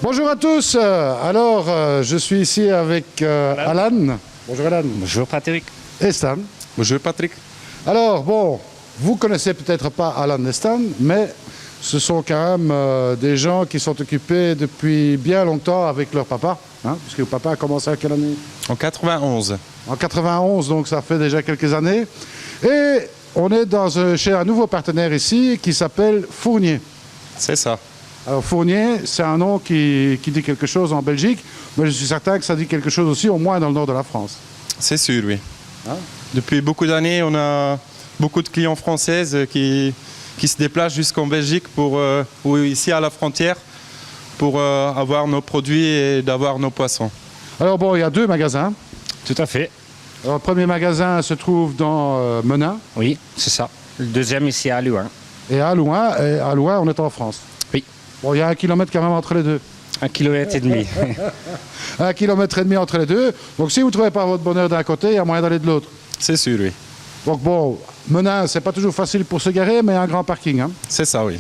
Bonjour à tous. Je suis ici avec Alan. Bonjour Alan. Bonjour Patrick. Et Stan. Bonjour Patrick. Alors, vous connaissez peut-être pas Alan et Stan, mais ce sont quand même des gens qui sont occupés depuis bien longtemps avec leur papa, puisque le papa a commencé à quelle année? En 91. En 91, donc ça fait déjà quelques années. Et on est chez un nouveau partenaire ici qui s'appelle Fournier. C'est ça. Alors Fournier, c'est un nom qui dit quelque chose en Belgique, mais je suis certain que ça dit quelque chose aussi, au moins dans le nord de la France. C'est sûr, oui. Depuis beaucoup d'années, on a beaucoup de clients françaises qui se déplacent jusqu'en Belgique ou ici à la frontière pour avoir nos produits et d'avoir nos poissons. Alors il y a deux magasins. Tout à fait. Alors, le premier magasin se trouve dans Menin. Oui, c'est ça. Le deuxième ici à Louhain. Et à Louhain, on est en France. Oui. Il y a 1 kilomètre quand même entre les deux. 1,5 km. 1,5 kilomètre entre les deux. Donc si vous ne trouvez pas votre bonheur d'un côté, il y a moyen d'aller de l'autre. C'est sûr, oui. Donc Menin, c'est pas toujours facile pour se garer, mais il y a un grand parking. C'est ça, oui.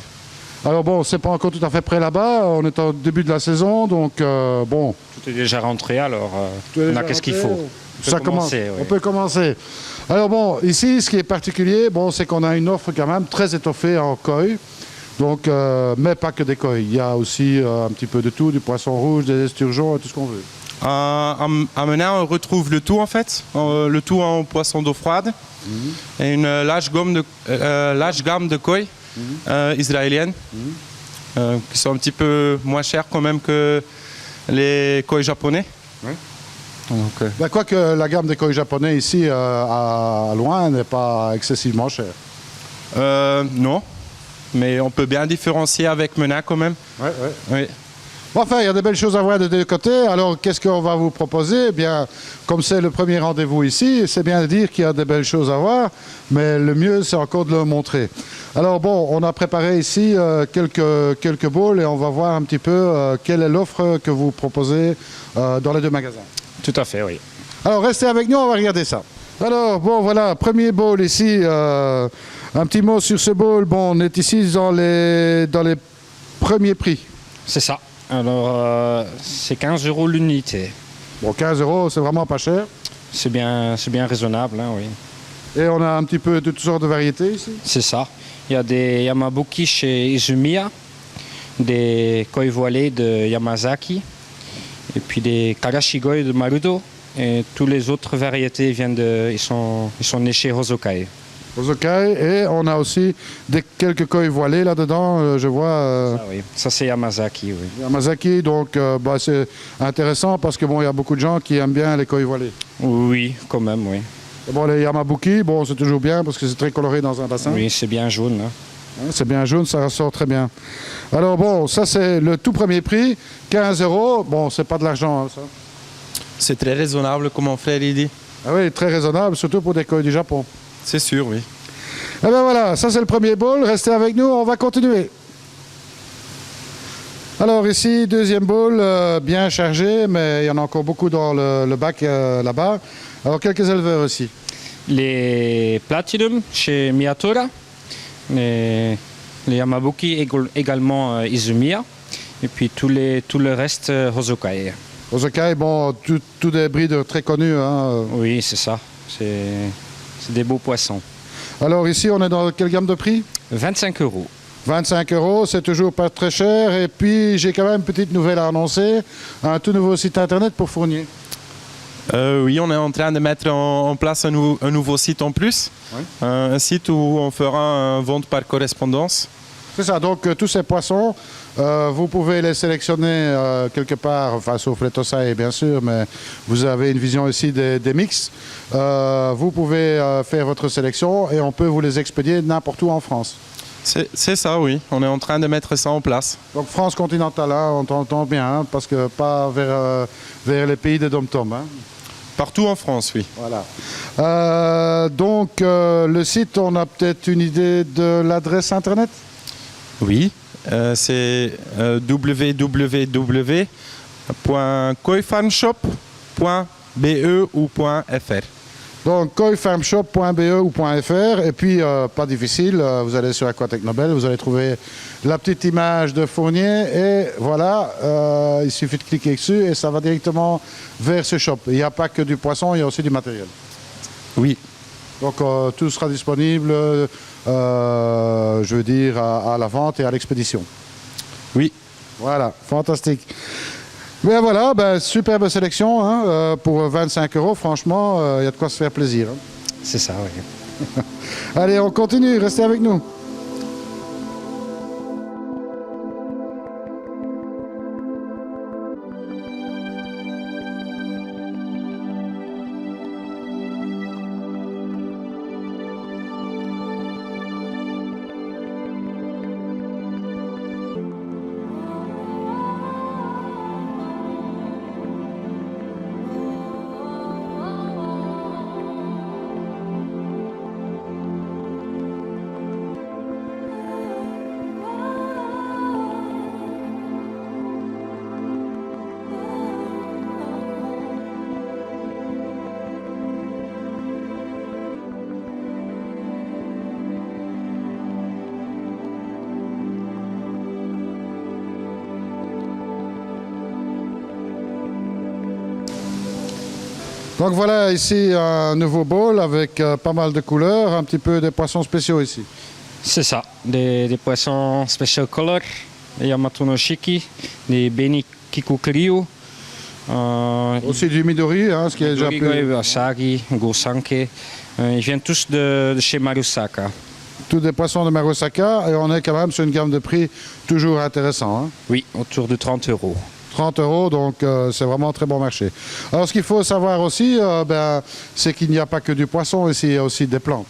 Alors c'est pas encore tout à fait prêt là-bas. On est au début de la saison, donc Tout est déjà rentré, alors on a qu'est-ce qu'il faut. Ça commence. On peut commencer. Alors ici, ce qui est particulier, c'est qu'on a une offre quand même très étoffée en koi. Donc, mais pas que des koi. Il y a aussi un petit peu de tout, du poisson rouge, des esturgeons et tout ce qu'on veut. À Menin, on retrouve le tout en fait, le tout en poisson d'eau froide et une large gamme de koi israéliennes qui sont un petit peu moins chères quand même que les koi japonais. Ouais. Donc, Quoique la gamme des koi japonais ici à Louhain n'est pas excessivement chère. non, mais on peut bien différencier avec Menin quand même. Oui. Enfin, il y a des belles choses à voir de deux côtés. Alors, qu'est-ce qu'on va vous proposer? Eh bien, comme c'est le premier rendez-vous ici, c'est bien de dire qu'il y a des belles choses à voir, mais le mieux, c'est encore de le montrer. Alors, on a préparé ici quelques bowls et on va voir un petit peu quelle est l'offre que vous proposez dans les deux magasins. Tout à fait, oui. Alors, restez avec nous, on va regarder ça. Alors, voilà, premier bowl ici. Un petit mot sur ce bowl. On est ici dans les premiers prix. C'est ça. Alors, c'est 15 € l'unité. 15 €, c'est vraiment pas cher. C'est bien raisonnable, oui. Et on a un petit peu de toutes sortes de variétés ici. C'est ça. Il y a des Yamabuki chez Izumiya, des koi voilés de Yamazaki, et puis des Karashigoi de Marudo. Et toutes les autres variétés ils sont nés chez Hosokai. Hosokai, et on a aussi quelques koi voilés là-dedans, je vois. Ça, oui. Ça c'est Yamazaki, oui. Yamazaki, donc c'est intéressant parce que il y a beaucoup de gens qui aiment bien les koi voilés. Oui, quand même, oui. Et les Yamabuki, c'est toujours bien parce que c'est très coloré dans un bassin. Oui, c'est bien jaune. C'est bien jaune, ça ressort très bien. Alors ça c'est le tout premier prix, 15 €. C'est pas de l'argent, ça. c'est très raisonnable, comme mon frère il dit. Ah oui, très raisonnable, surtout pour des koi du Japon. C'est sûr, oui. Et bien voilà, ça c'est le premier bowl. Restez avec nous, on va continuer. Alors ici, deuxième bowl, bien chargé, mais il y en a encore beaucoup dans le bac là-bas. Alors quelques éleveurs aussi. Les Platinum chez Miyatora, les Yamabuki également Izumiya, et puis tout le reste Hosokai. Hosokai, tous des brides très connues. Oui, c'est ça. C'est des beaux poissons. Alors ici, on est dans quelle gamme de prix? 25 €. 25 €, c'est toujours pas très cher. Et puis, j'ai quand même une petite nouvelle à annoncer. Un tout nouveau site internet pour Fournier. Oui, on est en train de mettre en place un nouveau site en plus. Oui. Un site où on fera une vente par correspondance. C'est ça, donc tous ces poissons, vous pouvez les sélectionner quelque part, sauf les Tosai bien sûr, mais vous avez une vision ici des mix. Vous pouvez faire votre sélection et on peut vous les expédier n'importe où en France. C'est ça, oui. On est en train de mettre ça en place. Donc France continentale, on t'entend bien, parce que pas vers les pays des dom-tom. Partout en France, oui. Voilà. Donc le site, on a peut-être une idée de l'adresse internet? Oui, c'est www.koifarmshop.be ou .fr. Donc, koifarmshop.be ou .fr, et puis, pas difficile, vous allez sur Aquatech Nobel, vous allez trouver la petite image de Fournier, et voilà, il suffit de cliquer dessus, et ça va directement vers ce shop. Il n'y a pas que du poisson, il y a aussi du matériel. Oui. Donc, tout sera disponible, je veux dire, à la vente et à l'expédition. Oui. Voilà, fantastique. Mais voilà, superbe sélection hein, pour 25 €. Franchement, il y a de quoi se faire plaisir. Hein. C'est ça, oui. Allez, on continue, restez avec nous. Donc voilà ici un nouveau bowl avec pas mal de couleurs, un petit peu des poissons spéciaux ici. C'est ça, des poissons special color, des Yamato no Shiki, des Beni Kikukiryu, Aussi du Midori, hein, ce qui est déjà Midori, plus... Asagi, Gosanke. Ils viennent tous de chez Marusaka. Tous des poissons de Marusaka, et on est quand même sur une gamme de prix toujours intéressant. Hein. Oui, autour de 30 €. 30 €, donc c'est vraiment un très bon marché. Alors ce qu'il faut savoir aussi, c'est qu'il n'y a pas que du poisson ici, il y a aussi des plantes.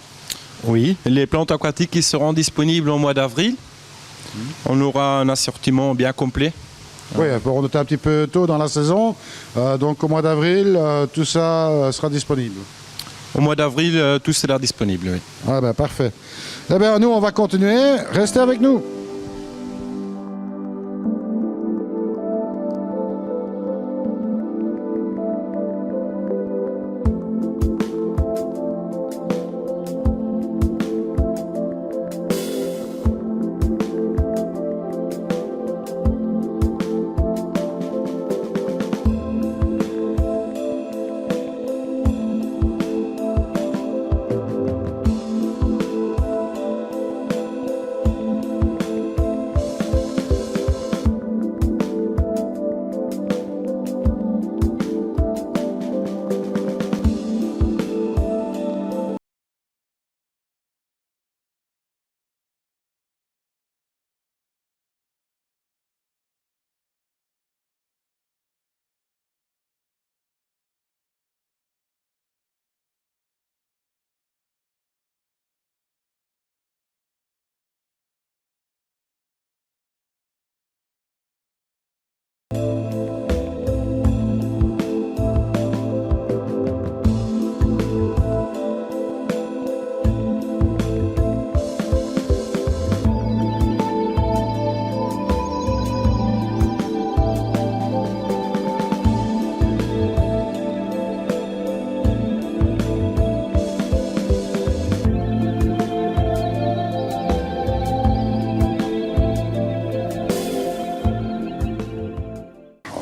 Oui. Les plantes aquatiques qui seront disponibles au mois d'avril. On aura un assortiment bien complet. Oui, on est un petit peu tôt dans la saison, donc au mois d'avril, tout ça sera disponible. Au mois d'avril, tout sera disponible, oui. Ah ben parfait. Eh bien nous, on va continuer, restez avec nous.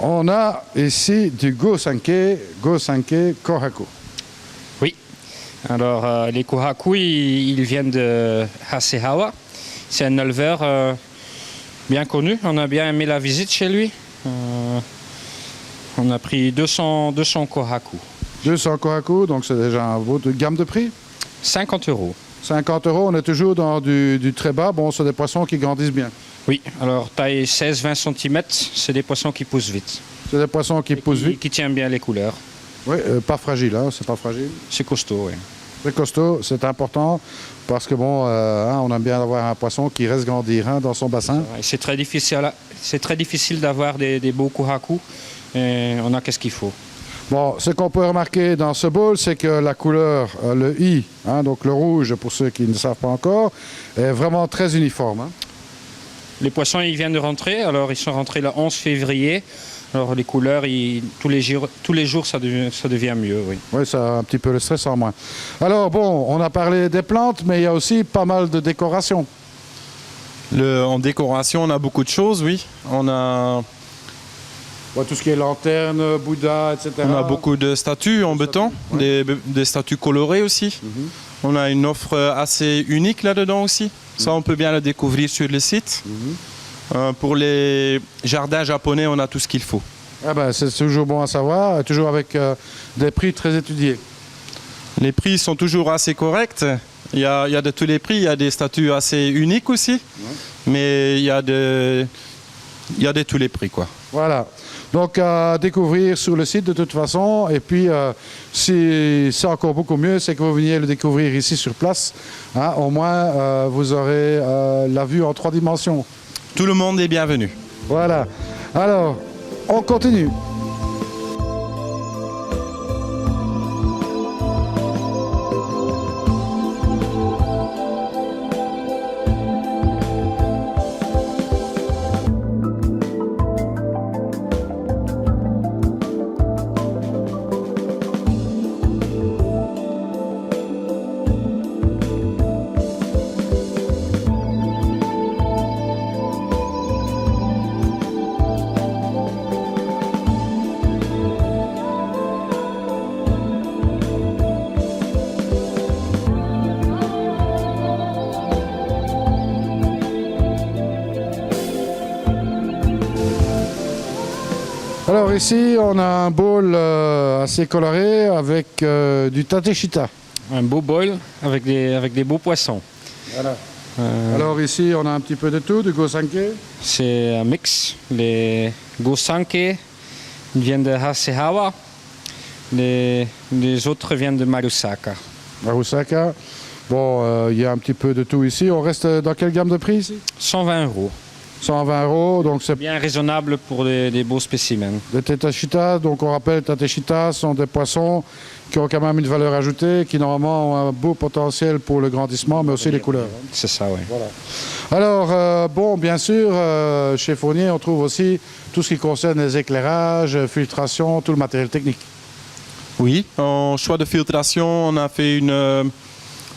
On a ici du Gosanke Kohaku. Oui. Alors, les Kohaku, ils viennent de Hasehawa. C'est un éleveur bien connu. On a bien aimé la visite chez lui. On a pris 200 Kohaku. 200 Kohaku, donc c'est déjà un beau gamme de prix. 50 €. 50 €, on est toujours dans du très bas. Bon, c'est des poissons qui grandissent bien. Oui, alors taille 16-20 cm, c'est des poissons qui poussent vite. C'est des poissons qui poussent vite. Qui tiennent bien les couleurs. Oui, pas fragile, hein, c'est pas fragile. C'est costaud, oui. Très costaud, c'est important parce que bon, on aime bien avoir un poisson qui reste grandir dans son bassin. Et c'est très difficile d'avoir des beaux Kohaku. Et on a qu'est-ce qu'il faut. Bon, ce qu'on peut remarquer dans ce bowl, c'est que la couleur, le I, donc le rouge pour ceux qui ne savent pas encore, est vraiment très uniforme. Hein. Les poissons, ils viennent de rentrer. Alors, ils sont rentrés le 11 février Alors les couleurs, tous les jours ça devient mieux. Oui. Oui, ça a un petit peu le stress en moins. Alors bon, on a parlé des plantes, mais il y a aussi pas mal de décorations. En décoration, on a beaucoup de choses, oui. On a Tout ce qui est lanterne, Bouddha, etc. On a beaucoup de statues en béton, des statues colorées aussi. On a une offre assez unique là-dedans aussi. Ça, on peut bien le découvrir sur le site. Pour les jardins japonais, on a tout ce qu'il faut. Ah ben, c'est toujours bon à savoir, toujours avec des prix très étudiés. Les prix sont toujours assez corrects. Il y a de tous les prix. Il y a des statues assez uniques aussi. Mais il y a de tous les prix, quoi. Voilà. Donc à découvrir sur le site de toute façon. Et puis si c'est encore beaucoup mieux, c'est que vous veniez le découvrir ici sur place. Hein, au moins vous aurez la vue en 3 dimensions. Tout le monde est bienvenu. Voilà. Alors, on continue. Alors ici, on a un bol assez coloré avec du tateshita. Un beau bol avec des beaux poissons. Voilà. Alors ici, on a un petit peu de tout, du gosanke. C'est un mix. Les gosanke viennent de Hasegawa. Les autres viennent de Marusaka. Marusaka. Bon, il y a un petit peu de tout ici. On reste dans quelle gamme de prix ici? 120 €. 120 €, donc c'est Bien raisonnable pour des beaux spécimens. des tateshita. Donc on rappelle, tateshita sont des poissons qui ont quand même une valeur ajoutée, qui normalement ont un beau potentiel pour le grandissement, mais aussi les couleurs. C'est ça, oui. Voilà. Alors, bon, bien sûr, chez Fournier, on trouve aussi tout ce qui concerne les éclairages, filtration, tout le matériel technique. Oui, en choix de filtration, on a fait une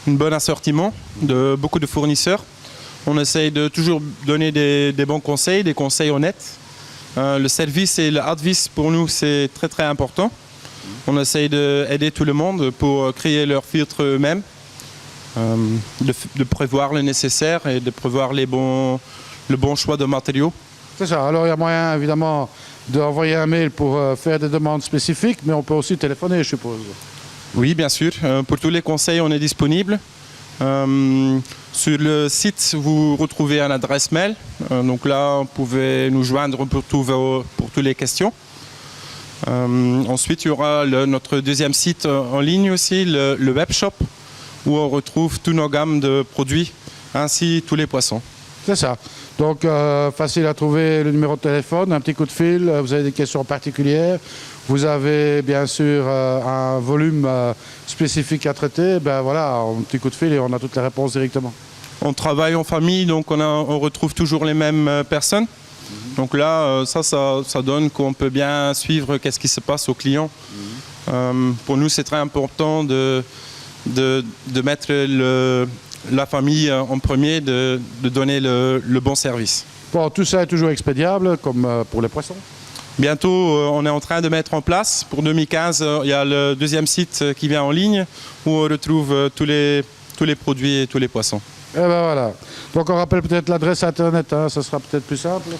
bonne assortiment de beaucoup de fournisseurs. On essaye de toujours donner des bons conseils, des conseils honnêtes. Le service et le advice pour nous, c'est très très important. On essaye d'aider tout le monde pour créer leurs filtres eux-mêmes, de prévoir le nécessaire et de prévoir le bon choix de matériaux. C'est ça. Alors, il y a moyen, évidemment, d'envoyer un mail pour faire des demandes spécifiques, mais on peut aussi téléphoner, je suppose. Oui, bien sûr. Pour tous les conseils, on est disponible. Sur le site, vous retrouvez une adresse mail. Donc là, vous pouvez nous joindre pour toutes les questions. Ensuite, il y aura notre deuxième site en ligne aussi, le webshop, où on retrouve toutes nos gammes de produits, ainsi tous les poissons. C'est ça. Donc, facile à trouver le numéro de téléphone, un petit coup de fil, vous avez des questions particulières, vous avez bien sûr un volume spécifique à traiter, ben voilà, un petit coup de fil et on a toutes les réponses directement. On travaille en famille, donc on retrouve toujours les mêmes personnes. Donc là, ça donne qu'on peut bien suivre qu'est-ce qui se passe aux clients. Pour nous, c'est très important de mettre la famille en premier, de donner le bon service. Bon, tout ça est toujours expédiable, comme pour les poissons. Bientôt, on est en train de mettre en place. Pour 2015, il y a le deuxième site qui vient en ligne, où on retrouve tous les produits et tous les poissons. Et ben voilà. Donc on rappelle peut-être l'adresse internet, hein, ça sera peut-être plus simple.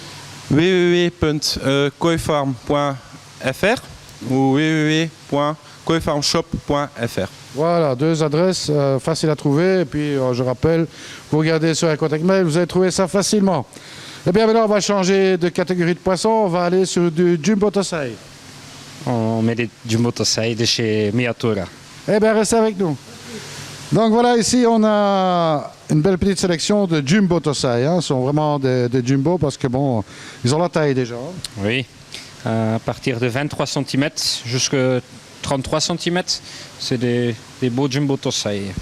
www.koifarm.fr ou www.koifarmshop.fr. Voilà, 2 adresses faciles à trouver. Et puis, je rappelle, vous regardez sur un contact mail, vous allez trouver ça facilement. Eh bien, maintenant, on va changer de catégorie de poisson. On va aller sur du Jumbo Tosai. On met du Motosai de chez Miyatura. Eh bien, restez avec nous. Donc voilà, ici, on a une belle petite sélection de Jumbo Tosai. Hein. Ce sont vraiment des Jumbo parce que, bon, ils ont la taille déjà. Hein. Oui, à partir de 23 cm jusqu'à 33 cm, c'est des beaux Jumbo Tosai.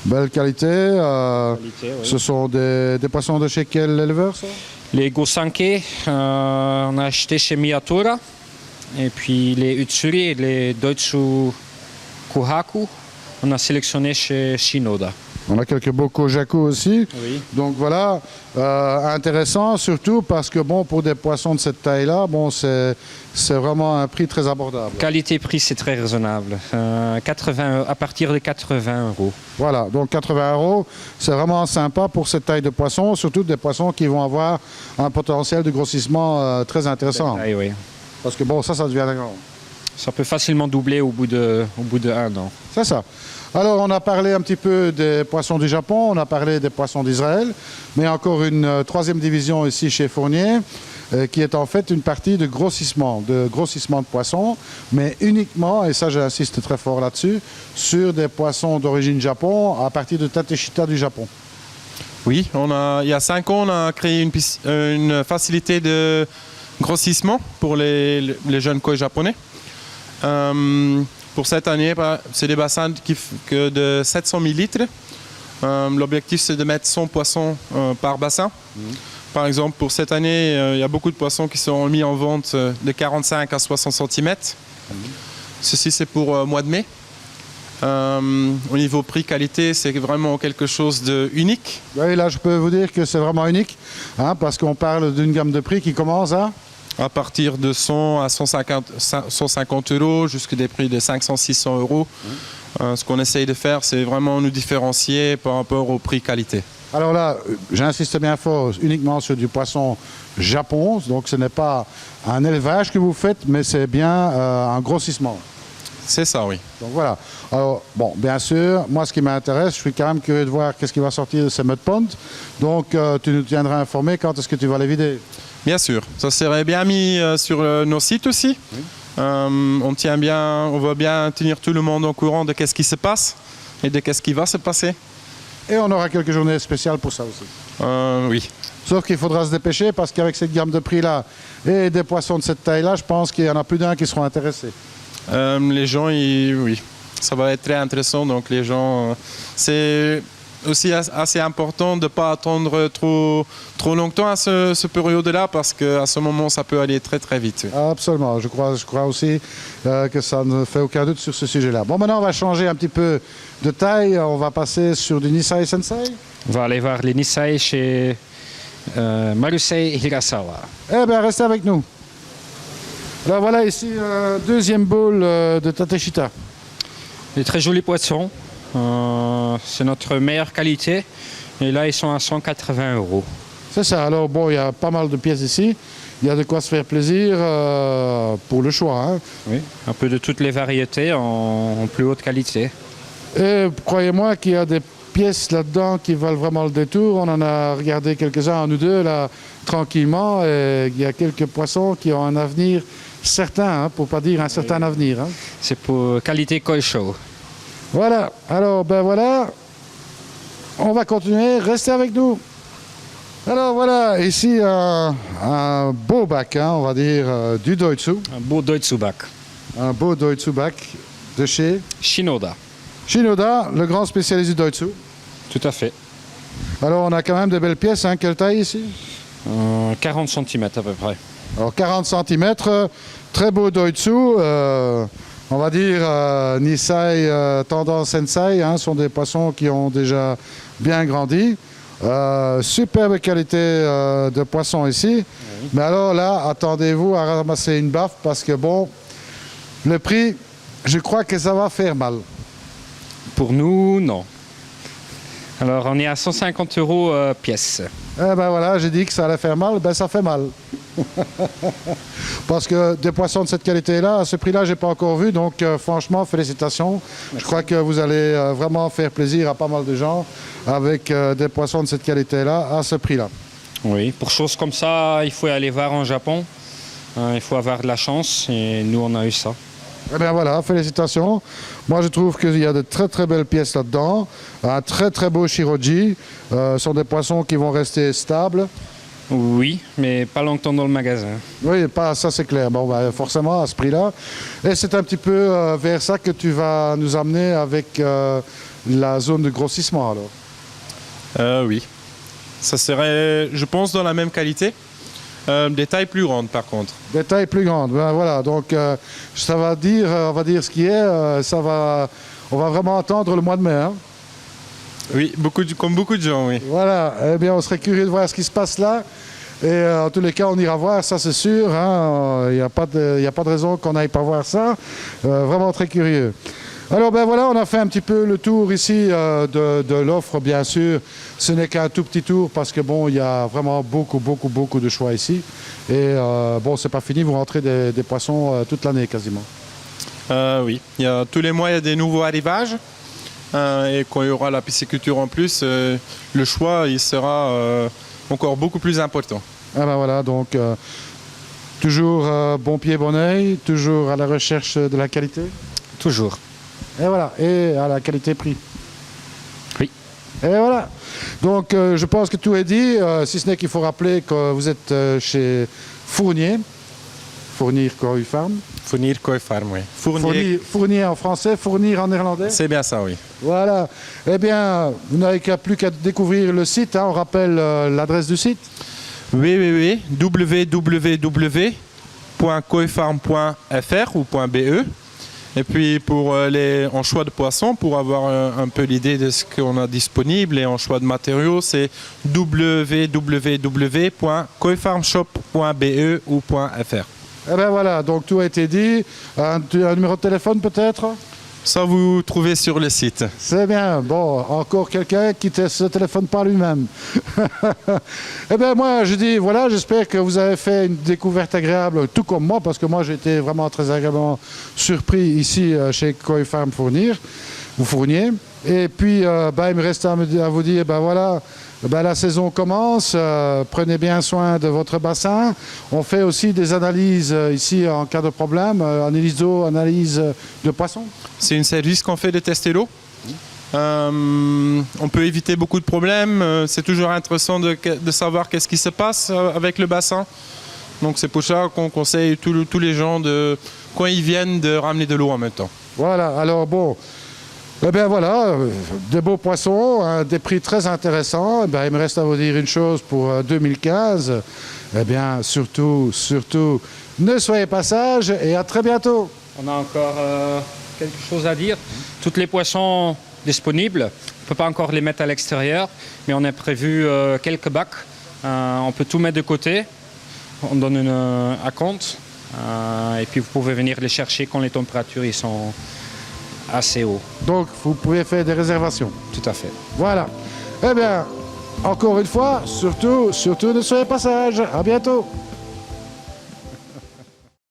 Belle qualité. Oui. Ce sont des poissons de chez quel éleveur, ça? Les Gosanke, on a acheté chez Miyatura. Et puis les Utsuri et les Deutsche Kohaku, on a sélectionné chez Shinoda. On a quelques beaux kojaku aussi. Oui. Donc voilà, intéressant surtout parce que bon, pour des poissons de cette taille-là, bon, c'est vraiment un prix très abordable. Qualité-prix, c'est très raisonnable. 80, à partir de 80 €. Voilà, donc 80 €, c'est vraiment sympa pour cette taille de poisson, surtout des poissons qui vont avoir un potentiel de grossissement très intéressant. Ah, oui. Parce que bon, ça devient grand. Ça peut facilement doubler au bout de 1 an. C'est ça. Alors, on a parlé un petit peu des poissons du Japon, on a parlé des poissons d'Israël, mais encore une troisième division ici chez Fournier, qui est en fait une partie de grossissement de poissons, mais uniquement, et ça j'insiste très fort là-dessus, sur des poissons d'origine Japon, à partir de Tateshita du Japon. Oui, il y a 5 ans, on a créé une facilité de grossissement pour les jeunes koi japonais. Pour cette année, c'est des bassins de 700 000 litres. L'objectif, c'est de mettre 100 poissons par bassin. Par exemple, pour cette année, il y a beaucoup de poissons qui seront mis en vente de 45 à 60 cm. Ceci, c'est pour mois de mai. Au niveau prix-qualité, c'est vraiment quelque chose d'unique. Oui, là, je peux vous dire que c'est vraiment unique, hein, parce qu'on parle d'une gamme de prix qui commence à partir de 100 à 150 € jusqu'à des prix de 500-600 €. Ce qu'on essaye de faire, c'est vraiment nous différencier par rapport au prix-qualité. Alors là, j'insiste bien fort uniquement sur du poisson Japon, donc ce n'est pas un élevage que vous faites, mais c'est bien un grossissement. C'est ça, oui. Donc voilà. Alors, bon, bien sûr, moi ce qui m'intéresse, je suis quand même curieux de voir qu'est-ce qui va sortir de ces mud ponds. Donc tu nous tiendras informé quand est-ce que tu vas les vider. Bien sûr, ça serait bien mis sur nos sites aussi. Oui. On va bien tenir tout le monde au courant de qu'est-ce qui se passe et de qu'est-ce qui va se passer. Et on aura quelques journées spéciales pour ça aussi. Oui. Sauf qu'il faudra se dépêcher parce qu'avec cette gamme de prix-là et des poissons de cette taille-là, je pense qu'il y en a plus d'un qui seront intéressés. Les gens, oui, ça va être très intéressant. Donc les gens, c'est aussi assez important de ne pas attendre trop longtemps à ce période-là parce qu'à ce moment, ça peut aller très très vite. Oui. Absolument, je crois aussi que ça ne fait aucun doute sur ce sujet-là. Bon, maintenant, on va changer un petit peu de taille. On va passer sur du Nisei Sensei. On va aller voir les Nisei chez Marusei Hirasawa. Eh bien, restez avec nous. Alors voilà ici, deuxième bowl de Tateshita. Des très jolis poissons. C'est notre meilleure qualité. Et là, ils sont à 180 €. C'est ça. Alors bon, il y a pas mal de pièces ici. Il y a de quoi se faire plaisir pour le choix. Hein. Oui, un peu de toutes les variétés en plus haute qualité. Et croyez-moi qu'il y a des pièces là-dedans qui valent vraiment le détour. On en a regardé quelques-uns, nous deux, là, tranquillement. Et il y a quelques poissons qui ont un avenir certain, hein, pour ne pas dire un certain avenir. Hein. C'est pour qualité koi show. Voilà, alors ben voilà, on va continuer, restez avec nous. Alors voilà, ici un beau bac, hein, on va dire du Doitsu. Un beau Doitsu bac. Un beau Doitsu bac de chez Shinoda. Shinoda, le grand spécialiste du Doitsu. Tout à fait. Alors on a quand même de belles pièces, hein, quelle taille ici 40 cm à peu près. Alors 40 cm, très beau Doitsu. On va dire Nisei tendance Sensei, hein, sont des poissons qui ont déjà bien grandi. Superbe qualité de poisson ici. Oui. Mais alors là, attendez-vous à ramasser une baffe parce que bon, le prix, je crois que ça va faire mal. Pour nous, non. Alors on est à 150 € pièce. Eh ben voilà, j'ai dit que ça allait faire mal, ben ça fait mal. Parce que des poissons de cette qualité-là, à ce prix-là, je n'ai pas encore vu. Donc franchement, félicitations. Merci. Je crois que vous allez vraiment faire plaisir à pas mal de gens avec des poissons de cette qualité-là, à ce prix-là. Oui, pour choses comme ça, il faut aller voir en Japon. Il faut avoir de la chance et nous, on a eu ça. Eh bien voilà, félicitations. Moi, je trouve qu'il y a de très très belles pièces là-dedans. Un très très beau Shiroji. Ce sont des poissons qui vont rester stables. Oui, mais pas longtemps dans le magasin. Oui, pas, ça c'est clair. Bon, bah, forcément, à ce prix-là. Et c'est un petit peu vers ça que tu vas nous amener avec la zone de grossissement, alors. Oui. Ça serait, je pense, dans la même qualité. Des tailles plus grandes par contre. Des tailles plus grandes. Ben, voilà, donc ça va dire, on va dire ce qui est, on va vraiment attendre le mois de mai. Hein. Oui, comme beaucoup de gens, oui. Voilà, eh bien on serait curieux de voir ce qui se passe là. Et en tous les cas, on ira voir, ça c'est sûr. Il n'y a pas de raison qu'on n'aille pas voir ça. Vraiment très curieux. Alors ben voilà, on a fait un petit peu le tour ici de l'offre, bien sûr. Ce n'est qu'un tout petit tour parce que bon, il y a vraiment beaucoup de choix ici. Et bon, c'est pas fini, vous rentrez des poissons toute l'année quasiment. Oui, tous les mois il y a des nouveaux arrivages. Et quand il y aura la pisciculture en plus, le choix il sera encore beaucoup plus important. Ah ben voilà, donc toujours bon pied, bon oeil, toujours à la recherche de la qualité. Toujours. Et voilà, et à la qualité-prix. Oui. Et voilà. Donc je pense que tout est dit, si ce n'est qu'il faut rappeler que vous êtes chez Fournier, Fournir Koi Farm. Fournir Koi Farm, oui. Fournier en français, fournir en néerlandais. C'est bien ça, oui. Voilà. Eh bien, vous n'avez plus qu'à découvrir le site. Hein. On rappelle l'adresse du site. www.koifarm.fr ou .be. Et puis en choix de poissons, pour avoir un peu l'idée de ce qu'on a disponible, et en choix de matériaux, c'est www.koifarmshop.be ou .fr. Eh bien voilà, donc tout a été dit. Un numéro de téléphone peut-être ? Ça, vous trouvez sur le site. C'est bien. Bon, encore quelqu'un qui ne se téléphone pas lui-même. Eh bien moi, je dis, voilà, j'espère que vous avez fait une découverte agréable, tout comme moi, parce que moi, j'ai été vraiment très agréablement surpris ici chez Koi Farm Fournier. Et puis, il me reste à vous dire, voilà, la saison commence, prenez bien soin de votre bassin. On fait aussi des analyses ici en cas de problème, analyse d'eau, analyse de poissons. C'est un service qu'on fait de tester l'eau. On peut éviter beaucoup de problèmes. C'est toujours intéressant de savoir qu'est-ce qui se passe avec le bassin. Donc c'est pour ça qu'on conseille tous les gens, quand ils viennent, de ramener de l'eau en même temps. Voilà, alors bon... Eh bien voilà, de beaux poissons, des prix très intéressants. Eh bien, il me reste à vous dire une chose pour 2015. Eh bien, surtout, ne soyez pas sages et à très bientôt. On a encore quelque chose à dire. Tous les poissons disponibles, on ne peut pas encore les mettre à l'extérieur, mais on a prévu quelques bacs. On peut tout mettre de côté. On donne un compte. Et puis vous pouvez venir les chercher quand les températures ils sont assez haut. Donc, vous pouvez faire des réservations. Tout à fait. Voilà. Eh bien, encore une fois, surtout, ne soyez pas sages. À bientôt.